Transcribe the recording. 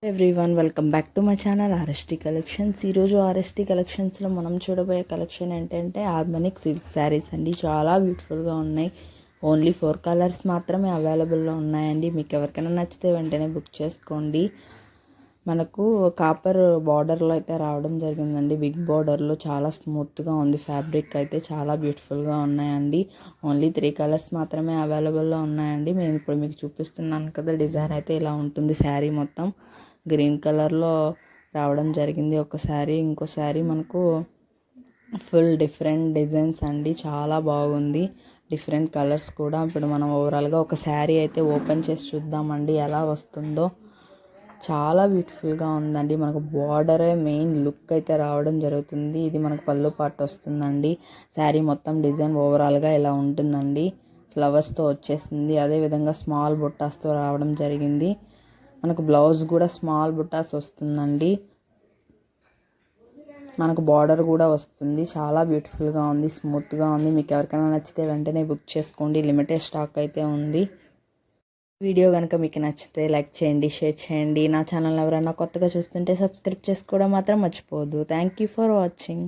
Everyone welcome back to my channel ఆర్ఎస్టీ collections. ఈరోజు ఆర్ఎస్టీ కలెక్షన్స్లో మనం చూడబోయే కలెక్షన్ ఏంటంటే హార్మోనిక్ సిల్క్ శారీస్ అండి. చాలా బ్యూటిఫుల్గా ఉన్నాయి. ఓన్లీ 4 కలర్స్ మాత్రమే అవైలబుల్లో ఉన్నాయండి. మీకు ఎవరికైనా నచ్చితే వెంటనే బుక్ చేసుకోండి. మనకు కాపర్ బార్డర్లో అయితే రావడం జరిగిందండి. బిగ్ బార్డర్లో చాలా స్మూత్గా ఉంది. ఫ్యాబ్రిక్ అయితే చాలా బ్యూటిఫుల్గా ఉన్నాయండి. ఓన్లీ 3 కలర్స్ మాత్రమే అవైలబుల్లో ఉన్నాయండి. నేను ఇప్పుడు మీకు చూపిస్తున్నాను కదా, డిజైన్ అయితే ఇలా ఉంటుంది. శారీ మొత్తం గ్రీన్ కలర్లో రావడం జరిగింది ఒక శారీ. ఇంకో శారీ మనకు ఫుల్ డిఫరెంట్ డిజైన్స్ అండి. చాలా బాగుంది. డిఫరెంట్ కలర్స్ కూడా. ఇప్పుడు మనం ఓవరాల్గా ఒక శారీ అయితే ఓపెన్ చేసి చూద్దామండి ఎలా వస్తుందో. చాలా బ్యూటిఫుల్గా ఉందండి. మనకు బార్డరే మెయిన్ లుక్ అయితే రావడం జరుగుతుంది. ఇది మనకు పళ్ళు పాటు వస్తుందండి. శారీ మొత్తం డిజైన్ ఓవరాల్గా ఇలా ఉంటుందండి. ఫ్లవర్స్తో వచ్చేసింది. అదేవిధంగా స్మాల్ బుట్టాస్తో రావడం జరిగింది. మనకు బ్లౌజ్ కూడా స్మాల్ బుట్టాస్ వస్తుందండి. మనకు బార్డర్ కూడా వస్తుంది. చాలా బ్యూటిఫుల్గా ఉంది. స్మూత్గా ఉంది. మీకు ఎవరికైనా నచ్చితే వెంటనే బుక్ చేసుకోండి. లిమిటెడ్ స్టాక్ అయితే ఉంది. వీడియో కనుక మీకు నచ్చితే లైక్ చేయండి, షేర్ చేయండి. నా ఛానల్ ఎవరైనా కొత్తగా చూస్తుంటే సబ్స్క్రైబ్ చేసుకోవడం మాత్రం మర్చిపోవద్దు. Thank you for watching.